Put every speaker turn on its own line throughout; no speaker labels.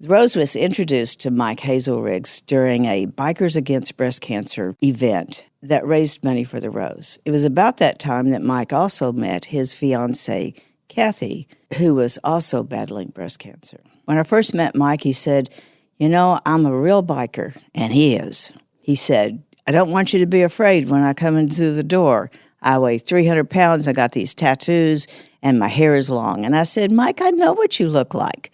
Rose was introduced to Mike Hazelrigs during a Bikers Against Breast Cancer event that raised money for the Rose. It was about that time that Mike also met his fiancée, Kathy, who was also battling breast cancer. When I first met Mike, he said, I'm a real biker, and he is. He said, I don't want you to be afraid when I come into the door. I weigh 300 pounds, I got these tattoos, and my hair is long. And I said, Mike, I know what you look like.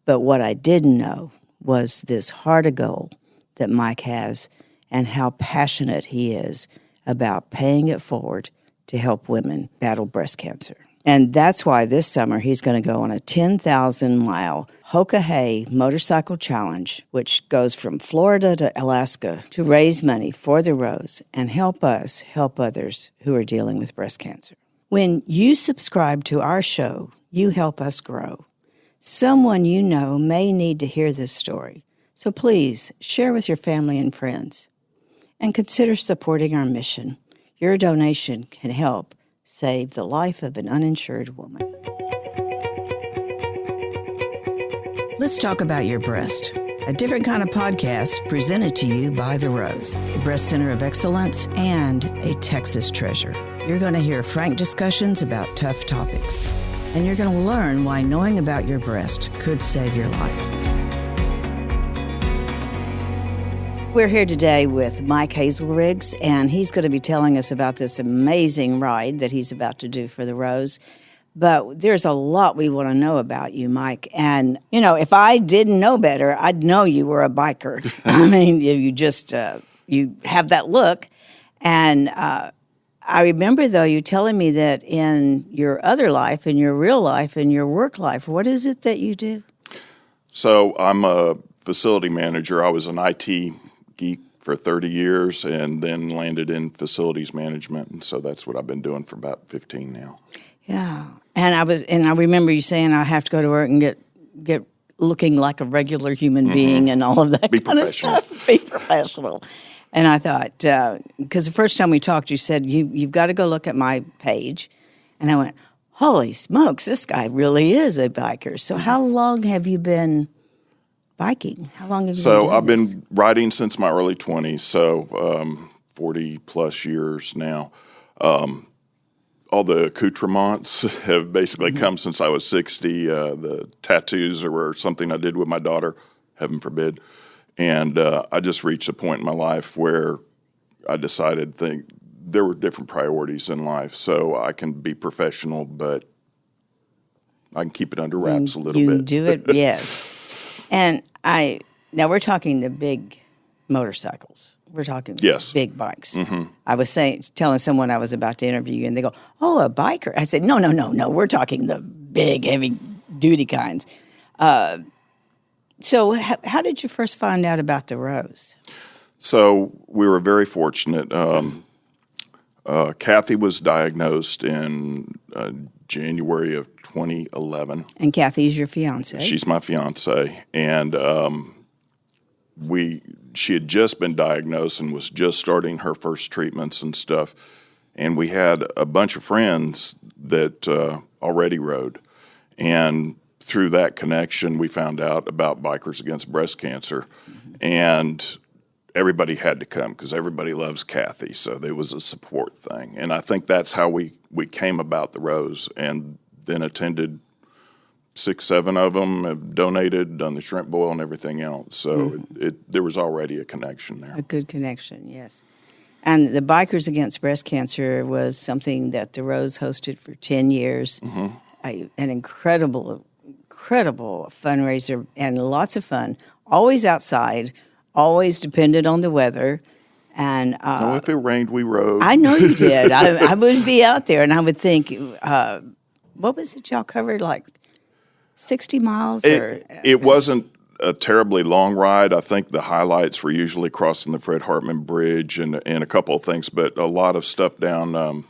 But what I didn't know was this heart of gold that Mike has and how passionate he is about paying it forward to help women battle breast cancer. And that's why this summer he's going to go on a 10,000-mile Hokohay Motorcycle Challenge, which goes from Florida to Alaska to raise money for the Rose and help us help others who are dealing with breast cancer. When you subscribe to our show, you help us grow. Someone you know may need to hear this story, so please share with your family and friends. And consider supporting our mission. Your donation can help save the life of an uninsured woman. Let's talk about your breast. A different kind of podcast presented to you by The Rose, a breast center of excellence and a Texas treasure. You're going to hear frank discussions about tough topics. And you're going to learn why knowing about your breast could save your life. We're here today with Mike Hazelrigs, and he's going to be telling us about this amazing ride that he's about to do for the Rose. But there's a lot we want to know about you, Mike. And, if I didn't know better, I'd know you were a biker. I mean, you just, you have that look. And I remember, though, you telling me that in your other life, in your real life, in your work life, what is it that you do?
So I'm a facility manager. I was an IT geek for 30 years and then landed in facilities management. And so that's what I've been doing for about 15 now.
Yeah. And I remember you saying I have to go to work and get looking like a regular human being and all of that kind of stuff. Be professional. And I thought, because the first time we talked, you said, you've got to go look at my page. And I went, holy smokes, this guy really is a biker. So how long have you been biking? How long have you been doing
I've
this?
been riding since my early 20s, so 40-plus years now. All the accoutrements have basically come since I was 60. The tattoos were something I did with my daughter, heaven forbid. And I just reached a point in my life where I decided there were different priorities in life. So I can be professional, but I can keep it under wraps a little bit.
You do it, yes. And now we're talking the big motorcycles. We're talking big bikes. Mm-hmm. I was telling someone I was about to interview you, and they go, "Oh, a biker." I said, No. We're talking the big, heavy-duty kinds. So how did you first find out about the Rose?
So we were very fortunate. Kathy was diagnosed in January of 2011.
And Kathy's your fiancé.
She's my fiancé. And she had just been diagnosed and was just starting her first treatments and stuff. And we had a bunch of friends that already rode. And through that connection, we found out about Bikers Against Breast Cancer. Mm-hmm. And everybody had to come because everybody loves Kathy. So there was a support thing. And I think that's how we came about the Rose, and then attended 6-7 of them, have donated, done the shrimp boil and everything else. So there was already a connection there.
A good connection, yes. And the Bikers Against Breast Cancer was something that the Rose hosted for 10 years. Mm-hmm. An incredible fundraiser and lots of fun. Always outside, always depended on the weather. And
if it rained, we rode.
I know you did. I would be out there, and I would think, what was it y'all covered, like 60 miles?
It wasn't a terribly long ride. I think the highlights were usually crossing the Fred Hartman Bridge and a couple of things, but a lot of stuff down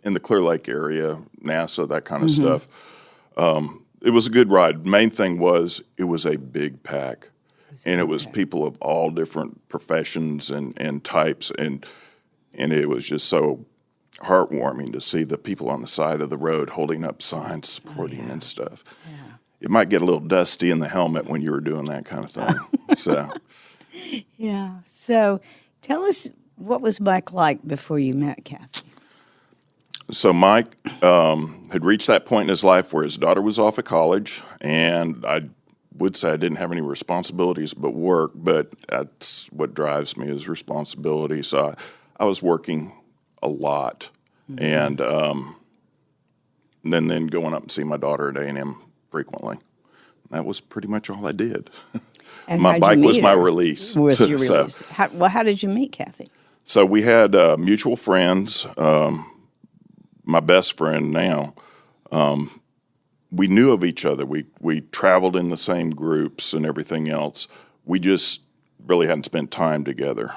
in the Clear Lake area, NASA, that kind of stuff. It was a good ride. Main thing was it was a big pack. And it was people of all different professions and types, and it was just so heartwarming to see the people on the side of the road holding up signs, supporting and stuff. Yeah. it might get a little dusty in the helmet when you were doing that kind of thing. So,
Yeah. So tell us, what was Mike like before you met Kathy?
so Mike had reached that point in his life where his daughter was off at college, and I would say I didn't have any responsibilities but work, but that's what drives me is responsibility. So I was working a lot, and then going up and see my daughter at A&M frequently. That was pretty much all I did.
And
My
how'd you
bike was
meet
my
her?
release.
Was your
So-
release? How did you meet Kathy?
So we had mutual friends. My best friend now, we knew of each other. We traveled in the same groups and everything else. We just really hadn't spent time together.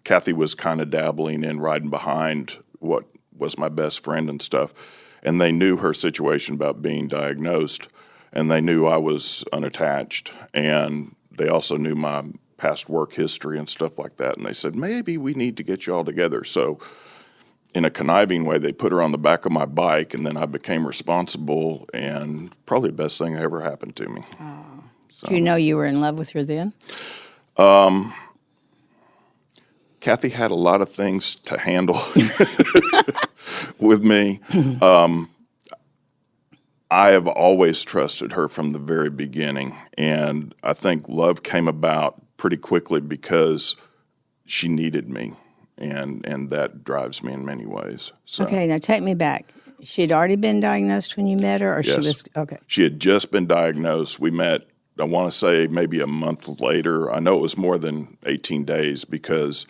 Kathy was kind of dabbling in riding behind what was my best friend and stuff, and they knew her situation about being diagnosed, and they knew I was unattached, and they also knew my past work history and stuff like that, and they said, maybe we need to get you all together. So in a conniving way, they put her on the back of my bike, and then I became responsible, and probably the best thing that ever happened to me.
Do you know you were in love with her then?
Kathy had a lot of things to handle with me. I have always trusted her from the very beginning, and I think love came about pretty quickly because she needed me, and that drives me in many ways. So,
Okay, now take me back. She had already been diagnosed when you met her, or she
Yes.
was okay?
She had just been diagnosed. We met, I want to say, maybe a month later. I know it was more than 18 days because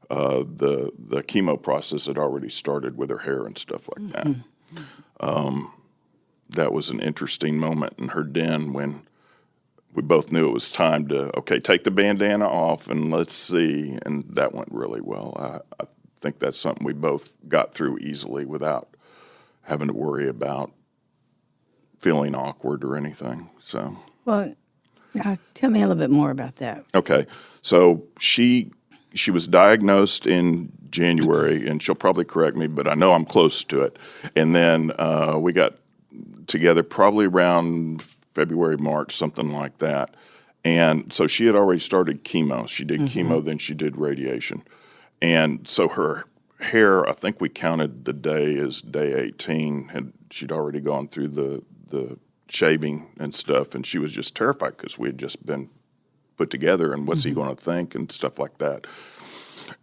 the chemo process had already started with her hair and stuff like that. That was an interesting moment in her den when we both knew it was time to, okay, take the bandana off and let's see. And that went really well. I think that's something we both got through easily without having to worry about feeling awkward or anything. So,
Well, now tell me a little bit more about that.
okay. So she was diagnosed in January, and she'll probably correct me, but I know I'm close to it. And then we got together probably around February, March, something like that. And so she had already started chemo. She did chemo, then she did radiation. And so her hair, I think we counted the day as day 18. She'd already gone through the shaving and stuff, and she was just terrified because we had just been put together, and what's he going to think and stuff like that.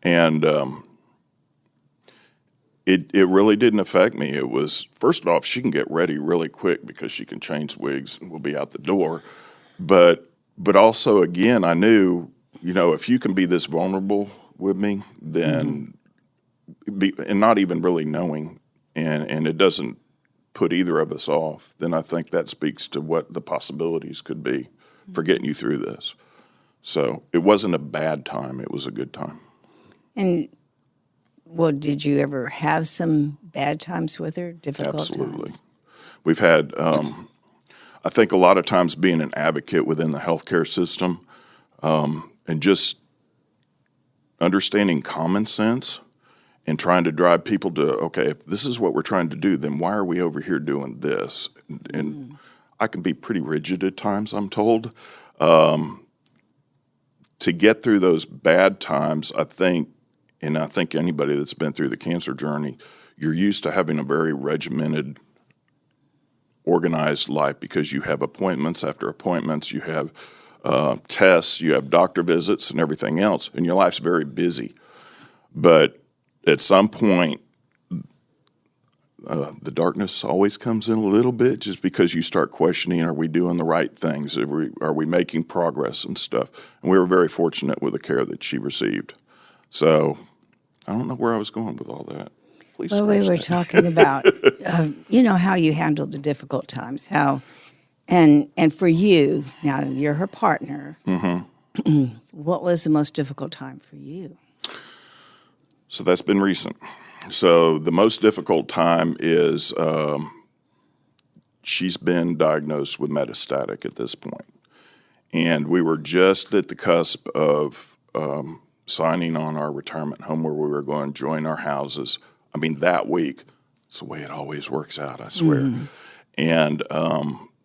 And it really didn't affect me. It was, first off, she can get ready really quick because she can change wigs and we'll be out the door. But also, again, I knew, if you can be this vulnerable with me, then and not even really knowing, and it doesn't put either of us off, then I think that speaks to what the possibilities could be for getting you through this. So it wasn't a bad time. It was a good time.
And well, did you ever have some bad times with her? Difficult
Absolutely.
times?
We've had, I think a lot of times being an advocate within the healthcare system and just understanding common sense and trying to drive people to, okay, if this is what we're trying to do, then why are we over here doing this? And I can be pretty rigid at times, I'm told. To get through those bad times, I think anybody that's been through the cancer journey, you're used to having a very regimented, organized life because you have appointments after appointments, you have tests, you have doctor visits and everything else, and your life's very busy. But at some point, the darkness always comes in a little bit just because you start questioning, are we doing the right things? Are we making progress and stuff? And we were very fortunate with the care that she received. So I don't know where I was going with all that. Please
Well, we
scratch
were
that.
talking about, how you handled the difficult times, and for you, now you're her partner. What was the most difficult time for you?
So that's been recent. So the most difficult time is she's been diagnosed with metastatic at this point. And we were just at the cusp of signing on our retirement home where we were going to join our houses. I mean, that week. It's the way it always works out, I swear. And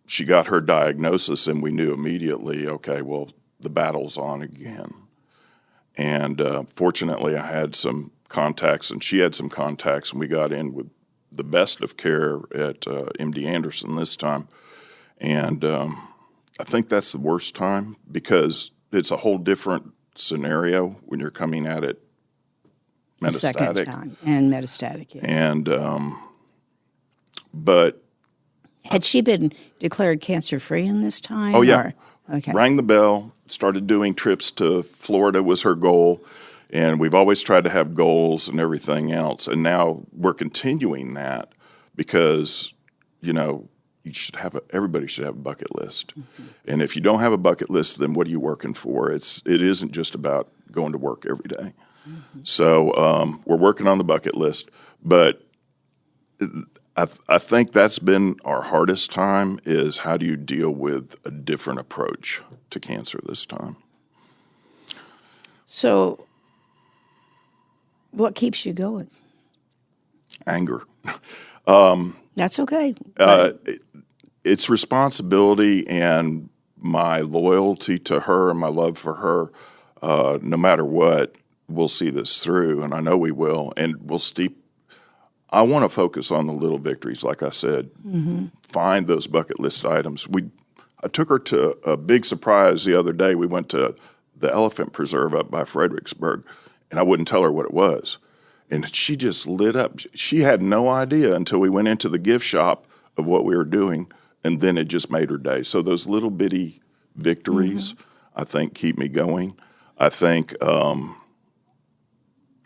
she got her diagnosis, and we knew immediately, okay, well, the battle's on again. And fortunately, I had some contacts, and she had some contacts, and we got in with the best of care at MD Anderson this time. And I think that's the worst time because it's a whole different scenario when you're coming at it metastatic.
Second time, and metastatic, yes.
And but
had she been declared cancer-free in this time?
Oh, yeah.
Okay.
Rang the bell, started doing trips to Florida was her goal. And we've always tried to have goals and everything else. And now we're continuing that because, everybody should have a bucket list. Mm-hmm. And if you don't have a bucket list, then what are you working for? It isn't just about going to work every day. Mm-hmm. So we're working on the bucket list. But I think that's been our hardest time is how do you deal with a different approach to cancer this time?
So what keeps you going?
Anger.
That's okay.
It's responsibility and my loyalty to her and my love for her. No matter what, we'll see this through, and I know we will. And I want to focus on the little victories, like I said. Mm-hmm. Find those bucket list items. I took her to a big surprise the other day. We went to the elephant preserve up by Fredericksburg, and I wouldn't tell her what it was. And she just lit up. She had no idea until we went into the gift shop of what we were doing, and then it just made her day. So those little bitty victories, mm-hmm. I think, keep me going. I think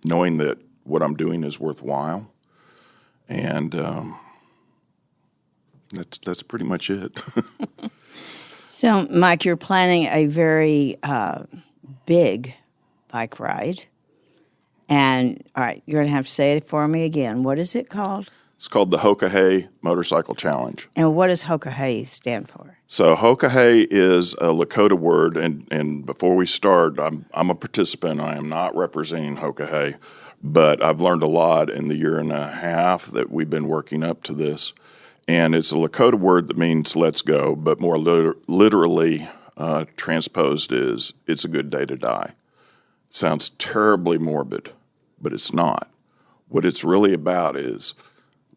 knowing that what I'm doing is worthwhile, and that's pretty much it.
So, Mike, you're planning a very big bike ride. And, all right, you're going to have to say it for me again. What is it called?
It's called the Hokohay Motorcycle Challenge.
And what does Hokohay stand for?
So Hokohay is a Lakota word, and before we start, I'm a participant. I am not representing Hokohay, but I've learned a lot in the year and a half that we've been working up to this. And it's a Lakota word that means let's go, but more literally transposed is it's a good day to die. Sounds terribly morbid, but it's not. What it's really about is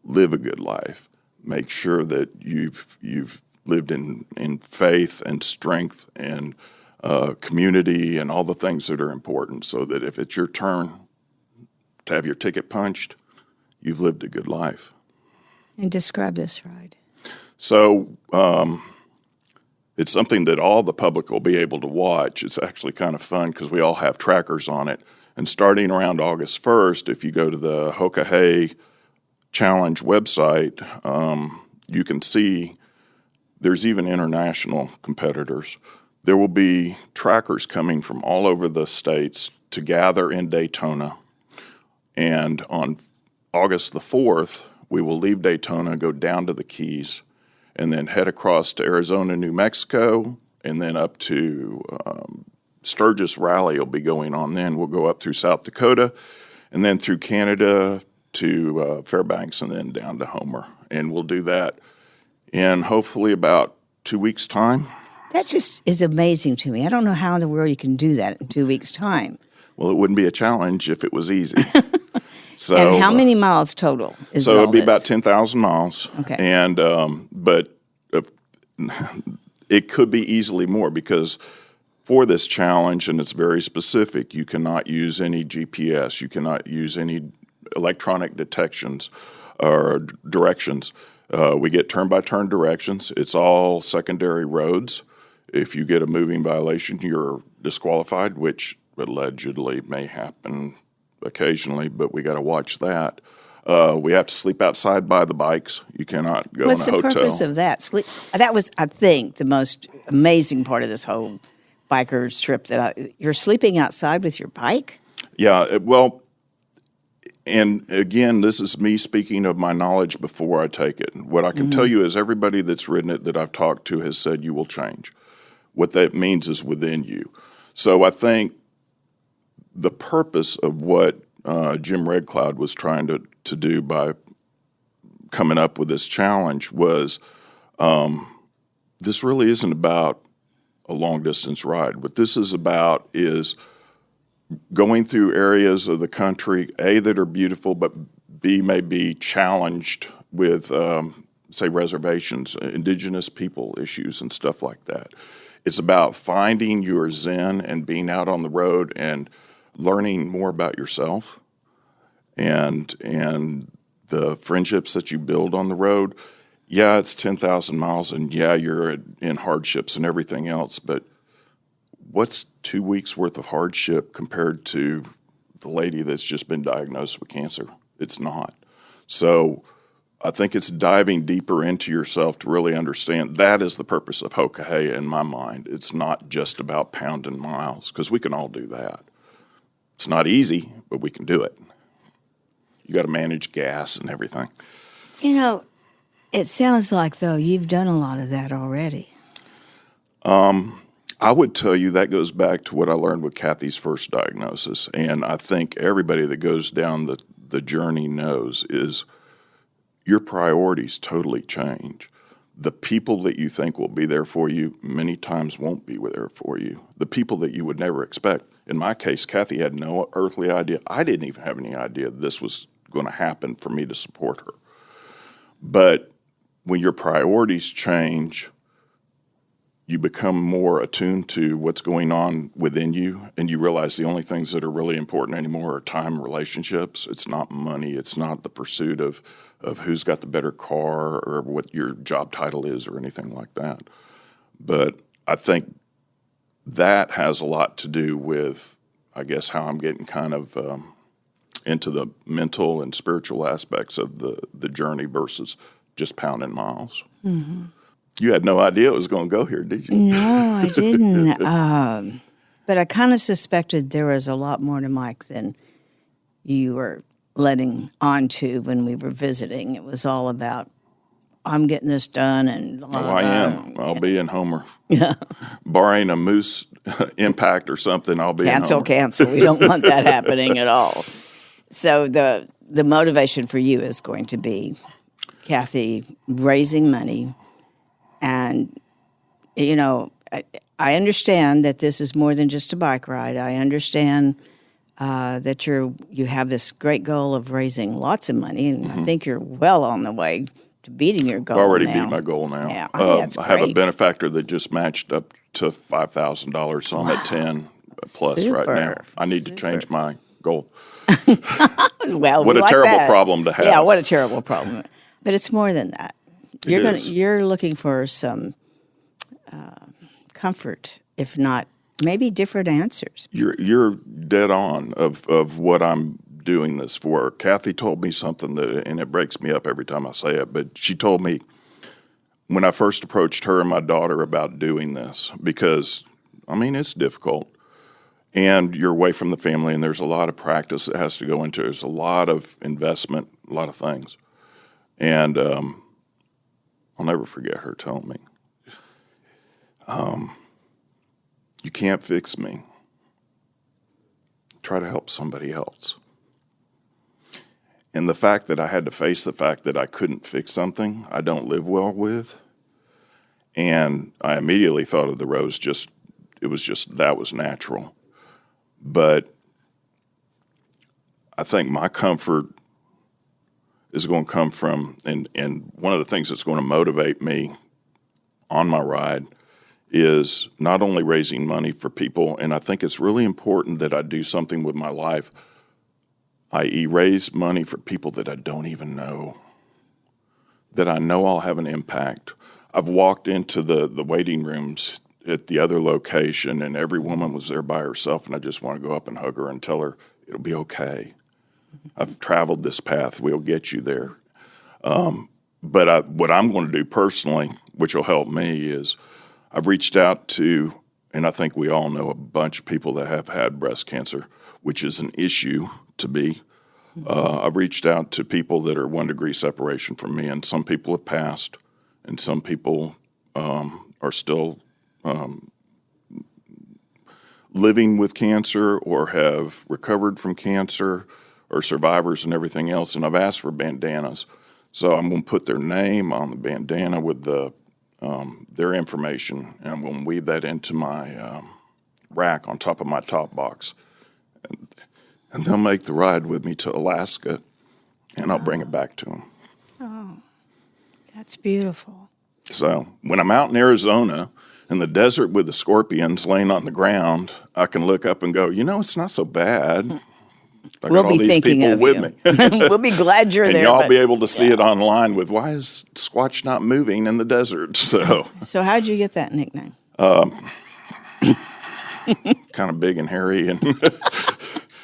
live a good life. Make sure that you've lived in faith and strength and community and all the things that are important so that if it's your turn to have your ticket punched, you've lived a good life.
And describe this ride.
So it's something that all the public will be able to watch. It's actually kind of fun because we all have trackers on it. And starting around August 1st, if you go to the Hokohay Challenge website, you can see there's even international competitors. There will be trackers coming from all over the states to gather in Daytona. And on August the 4th, we will leave Daytona, go down to the Keys, and then head across to Arizona, New Mexico, and then up to Sturgis Rally will be going on then. We'll go up through South Dakota, and then through Canada to Fairbanks, and then down to Homer. And we'll do that in hopefully about 2 weeks' time.
That just is amazing to me. I don't know how in the world you can do that in 2 weeks' time.
Well, it wouldn't be a challenge if it was easy. So,
and how many miles total is
so
all
it'd be
this?
about 10,000 miles.
Okay.
And but it could be easily more because for this challenge, and it's very specific, you cannot use any GPS, you cannot use any electronic detections or directions. We get turn-by-turn directions. It's all secondary roads. If you get a moving violation, you're disqualified, which allegedly may happen occasionally, but we got to watch that. We have to sleep outside by the bikes. You cannot go
What's
in a hotel.
What's the purpose of that? That was, I think, the most amazing part of this whole biker's trip. You're sleeping outside with your bike?
Yeah, well, and again, this is me speaking of my knowledge before I take it. What I can tell you is everybody that's ridden it that I've talked to has said you will change. What that means is within you. So I think the purpose of what Jim Red Cloud was trying to do by coming up with this challenge was this really isn't about a long-distance ride. What this is about is going through areas of the country, A, that are beautiful, but B, may be challenged with, say, reservations, indigenous people issues and stuff like that. It's about finding your zen and being out on the road and learning more about yourself and the friendships that you build on the road. Yeah, it's 10,000 miles, and yeah, you're in hardships and everything else, but what's 2 weeks worth of hardship compared to the lady that's just been diagnosed with cancer? It's not. So I think it's diving deeper into yourself to really understand that is the purpose of Hokohay in my mind. It's not just about pounding miles, because we can all do that. It's not easy, but we can do it. You got to manage gas and everything.
You know, it sounds like, though, you've done a lot of that already.
I would tell you that goes back to what I learned with Kathy's first diagnosis, and I think everybody that goes down the journey knows is your priorities totally change. The people that you think will be there for you many times won't be there for you. The people that you would never expect. In my case, Kathy had no earthly idea. I didn't even have any idea this was going to happen for me to support her. But when your priorities change, you become more attuned to what's going on within you, and you realize the only things that are really important anymore are time and relationships. It's not money. It's not the pursuit of who's got the better car or what your job title is or anything like that. But I think that has a lot to do with, I guess, how I'm getting kind of into the mental and spiritual aspects of the journey versus just pounding miles. Mm-hmm. You had no idea it was going to go here, did you?
No, I didn't. But I kind of suspected there was a lot more to Mike than you were letting on to when we were visiting. It was all about, I'm getting this done. And
I am. I'll be in Homer. Yeah. Barring a moose impact or something, I'll be in Homer.
Cancel. We don't want that happening at all. So the motivation for you is going to be Kathy raising money. And, you know, I understand that this is more than just a bike ride. I understand that you have this great goal of raising lots of money, and I think you're well on the way to beating your goal.
I've already beat my goal now.
Yeah, that's
I have a benefactor that just matched up to $5,000, so I'm at 10 plus right now. I need to change my goal.
Well,
what a terrible problem to have.
Yeah, what a terrible problem. But it's more than that. You're looking for some comfort, if not maybe different answers.
You're dead on of what I'm doing this for. Kathy told me something and it breaks me up every time I say it, but she told me when I first approached her and my daughter about doing this, because, I mean, it's difficult. And you're away from the family, and there's a lot of practice that has to go into it. There's a lot of investment, a lot of things. And I'll never forget her telling me, you can't fix me. Try to help somebody else. And the fact that I had to face the fact that I couldn't fix something I don't live well with, and I immediately thought of the rose, that was natural. But I think my comfort is going to come from, and one of the things that's going to motivate me on my ride is not only raising money for people, and I think it's really important that I do something with my life, i.e. raise money for people that I don't even know, that I know I'll have an impact. I've walked into the waiting rooms at the other location, and every woman was there by herself, and I just want to go up and hug her and tell her it'll be okay. I've traveled this path. We'll get you there. But what I'm going to do personally, which will help me, is I've reached out to, and I think we all know a bunch of people that have had breast cancer, which is an issue to me. I've reached out to people that are 1 degree separation from me, and some people have passed, and some people are still living with cancer or have recovered from cancer or survivors and everything else. And I've asked for bandanas. So I'm going to put their name on the bandana with the their information, and I'm going to weave that into my rack on top of my top box. And they'll make the ride with me to Alaska, and I'll bring it back to them.
Oh, that's beautiful.
So when I'm out in Arizona in the desert with the scorpions laying on the ground, I can look up and go, it's not so bad. I
We'll
got all
be
these
thinking
people
of
with
you.
me.
We'll be glad you're
And
there.
y'all be able to see it online with, why is Squatch not moving in the desert? So
how'd you get that nickname?
kind of big and hairy, and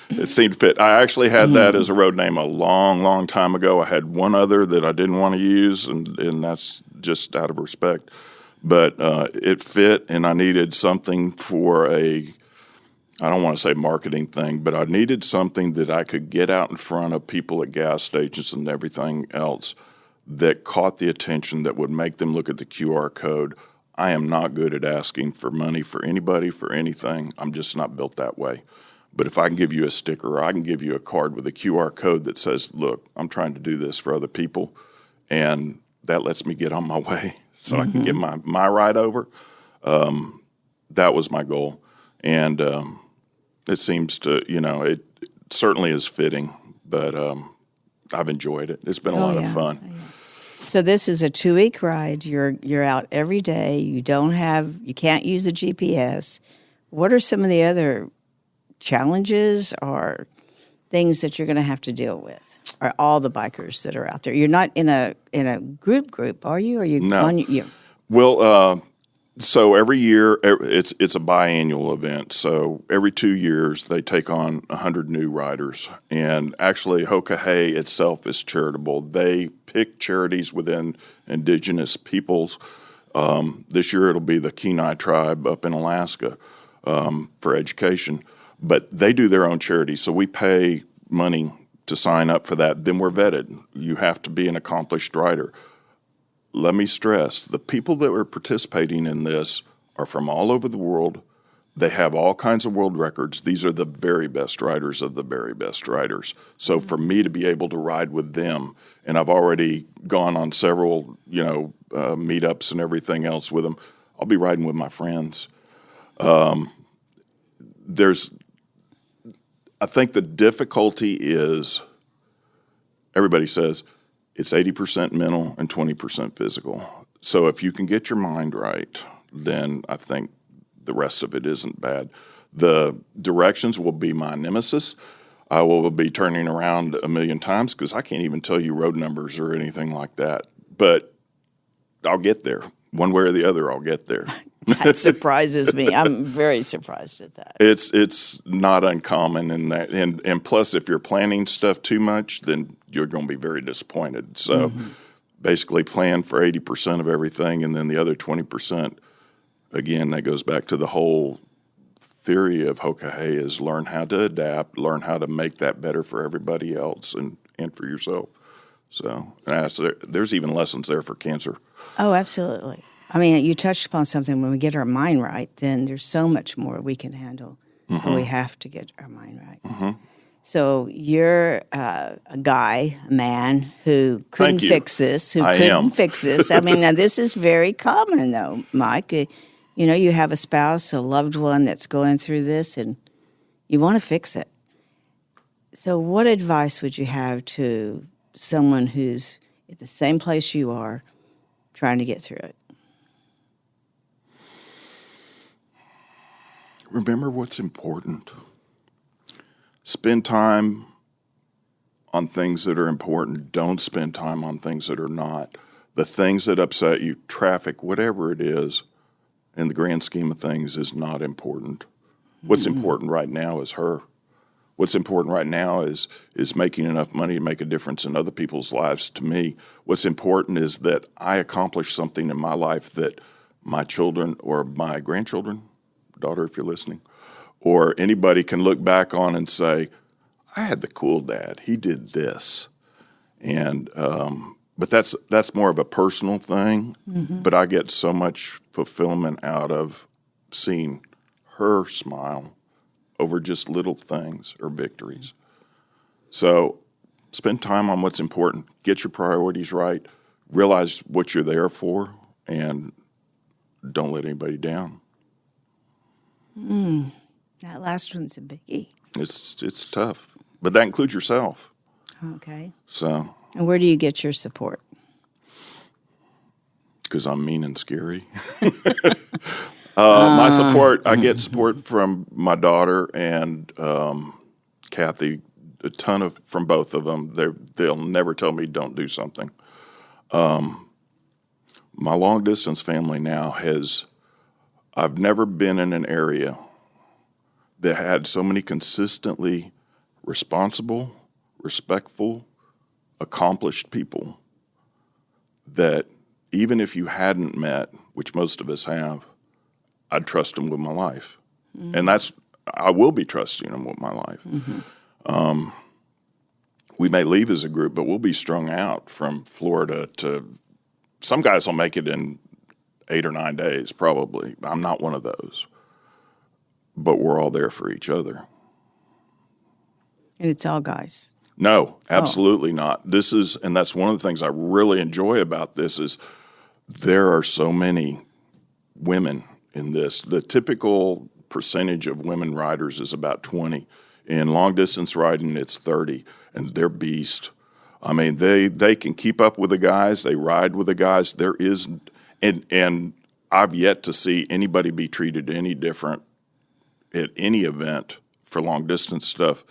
it seemed to fit. I actually had that as a road name a long, long time ago. I had one other that I didn't want to use, and that's just out of respect. But it fit, and I needed something for I don't want to say marketing thing, but I needed something that I could get out in front of people at gas stations and everything else that caught the attention, that would make them look at the QR code. I am not good at asking for money for anybody, for anything. I'm just not built that way. But if I can give you a sticker, or I can give you a card with a QR code that says, look, I'm trying to do this for other people, and that lets me get on my way so I can get my ride over. That was my goal. And it seems to, it certainly is fitting, but I've enjoyed it. It's been a lot of fun.
Oh, yeah. So this is a 2-week ride. You're out every day. You can't use a GPS. What are some of the other challenges or things that you're going to have to deal with? Are all the bikers that are out there? You're not in a group, are you? Are you
No.
on your?
Well, so every year it's a biannual event. So every 2 years they take on 100 new riders. And actually, Hokohay itself is charitable. They pick charities within indigenous peoples. This year it'll be the Kenai tribe up in Alaska for education. But they do their own charity, so we pay money to sign up for that. Then we're vetted. You have to be an accomplished rider. Let me stress, the people that are participating in this are from all over the world. They have all kinds of world records. These are the very best riders of the very best riders. So for me to be able to ride with them, and I've already gone on several, meetups and everything else with them, I'll be riding with my friends. I think the difficulty is, everybody says, it's 80% mental and 20% physical. So if you can get your mind right, then I think the rest of it isn't bad. The directions will be my nemesis. I will be turning around a million times because I can't even tell you road numbers or anything like that. But I'll get there. One way or the other, I'll get there.
That surprises me. I'm very surprised at that.
It's not uncommon in that, and plus, if you're planning stuff too much, then you're going to be very disappointed. So, basically, plan for 80% of everything, and then the other 20%. Again, that goes back to the whole theory of Hokohay: is learn how to adapt, learn how to make that better for everybody else and for yourself. So, there's even lessons there for cancer.
Oh, absolutely. I mean, you touched upon something. When we get our mind right, then there's so much more we can handle. But we have to get our mind right. So you're a guy, a man who couldn't fix this, fix this. I mean, now this is very common, though, Mike. You have a spouse, a loved one that's going through this, and you want to fix it. So what advice would you have to someone who's at the same place you are, trying to get through it?
Remember what's important. Spend time on things that are important. Don't spend time on things that are not. The things that upset you, traffic, whatever it is, in the grand scheme of things, is not important. What's important right now is her. What's important right now is making enough money to make a difference in other people's lives. To me, what's important is that I accomplish something in my life that my children or my grandchildren, daughter, if you're listening, or anybody can look back on and say, I had the cool dad. He did this. And but that's more of a personal thing. But I get so much fulfillment out of seeing her smile over just little things or victories. So spend time on what's important. Get your priorities right. Realize what you're there for, and don't let anybody down.
That last one's a biggie.
It's tough, but that includes yourself.
Okay.
So,
And where do you get your support?
because I'm mean and scary. My support, I get support from my daughter and Kathy, a ton of from both of them. They'll never tell me don't do something. My long distance family now I've never been in an area that had so many consistently responsible, respectful, accomplished people that even if you hadn't met, which most of us have, I'd trust them with my life. And I will be trusting them with my life. We may leave as a group, but we'll be strung out from Florida to, some guys will make it in 8 or 9 days, probably. I'm not one of those. But we're all there for each other.
And it's all guys.
No, absolutely not. And that's one of the things I really enjoy about this is there are so many women in this. The typical percentage of women riders is about 20. In long distance riding, it's 30, and they're beasts. I mean, they can keep up with the guys. They ride with the guys. There is, and I've yet to see anybody be treated any different at any event for long distance stuff,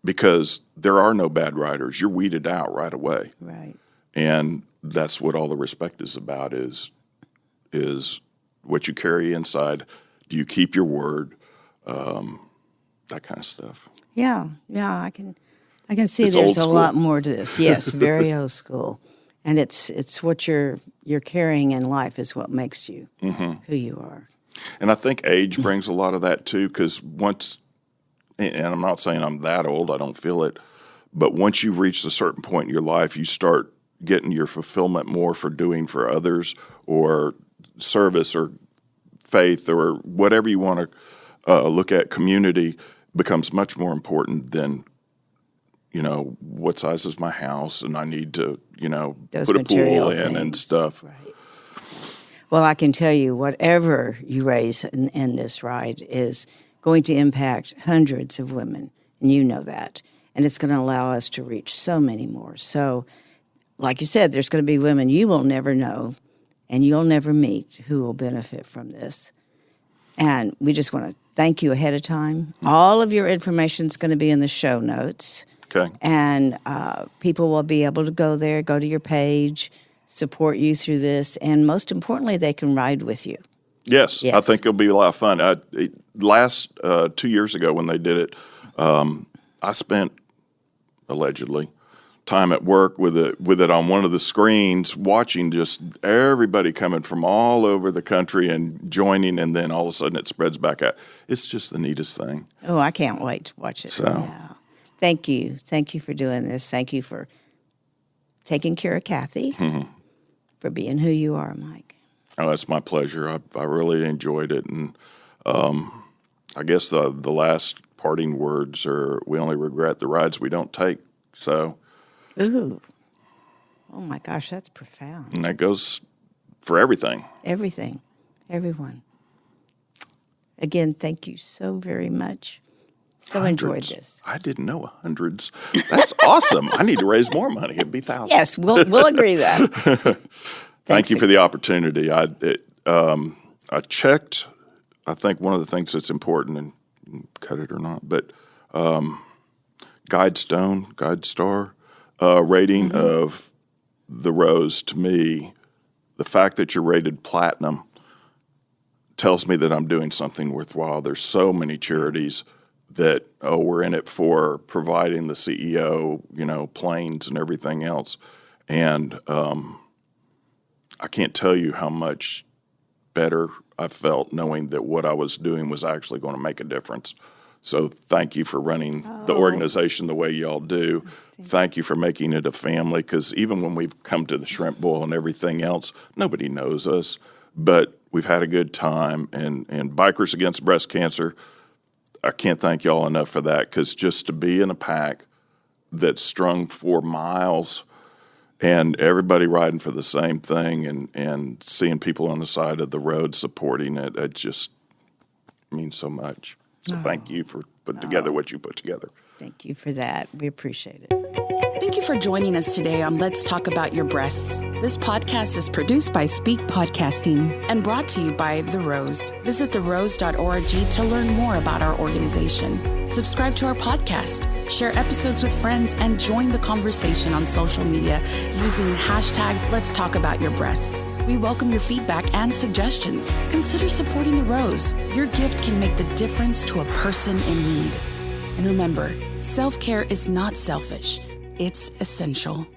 because there are no bad riders. You're weeded out right away.
Right.
And that's what all the respect is about, is what you carry inside. Do you keep your word? That kind of stuff.
Yeah, I can see
It's
there's
old
a
school.
lot more to this. Yes, very old school. And it's what you're carrying in life is what makes you who you are.
And I think age brings a lot of that too, because and I'm not saying I'm that old, I don't feel it, but once you've reached a certain point in your life, you start getting your fulfillment more for doing for others, or service, or faith, or whatever you want to look at. Community becomes much more important than, what size is my house, and I need to,
Those
put a pool
material
in and
things.
stuff.
Right. Well, I can tell you, whatever you raise in this ride is going to impact hundreds of women, and you know that. And it's going to allow us to reach so many more. So, like you said, there's going to be women you will never know and you'll never meet who will benefit from this. And we just want to thank you ahead of time. All of your information is going to be in the show notes.
Okay.
And people will be able to go there, go to your page, support you through this, and most importantly, they can ride with you.
Yes, I
Yes.
think it'll be a lot of fun. Last 2 years ago when they did it, I spent, allegedly, time at work with it on one of the screens, watching just everybody coming from all over the country and joining, and then all of a sudden it spreads back out. It's just the neatest thing.
Oh, I can't wait to watch it.
So.
Yeah. Thank you. Thank you for doing this. Thank you for taking care of Kathy, for being who you are, Mike.
Oh, it's my pleasure. I really enjoyed it, and I guess the last parting words are, we only regret the rides we don't take. So,
Ooh. Oh, my gosh, that's profound.
and that goes for everything.
Everything. Everyone. Again, thank you so very much. So enjoyed
Hundreds.
this.
I didn't know hundreds. That's awesome. I need to raise more money. It'd be thousands.
Yes, we'll agree that.
Thank you for the opportunity. I checked. I think one of the things that's important, and you can cut it or not, but Guide Star rating of the Rose, to me, the fact that you're rated platinum tells me that I'm doing something worthwhile. There's so many charities that, we're in it for providing the CEO, planes and everything else. And I can't tell you how much better I felt knowing that what I was doing was actually going to make a difference. So thank you for running the organization the way y'all do. Thank you for making it a family, because even when we've come to the Shrimp Bowl and everything else, nobody knows us. But we've had a good time. And Bikers Against Breast Cancer, I can't thank y'all enough for that, because just to be in a pack that's strung for miles and everybody riding for the same thing, and seeing people on the side of the road supporting it, it just means so much. So thank you for putting together what you put together.
Thank you for that. We appreciate it.
Thank you for joining us today on Let's Talk About Your Breasts. This podcast is produced by Speak Podcasting and brought to you by The Rose. Visit therose.org to learn more about our organization. Subscribe to our podcast, share episodes with friends, and join the conversation on social media using hashtag Let's Talk About Your Breasts. We welcome your feedback and suggestions. Consider supporting The Rose. Your gift can make the difference to a person in need. And remember, self-care is not selfish. It's essential.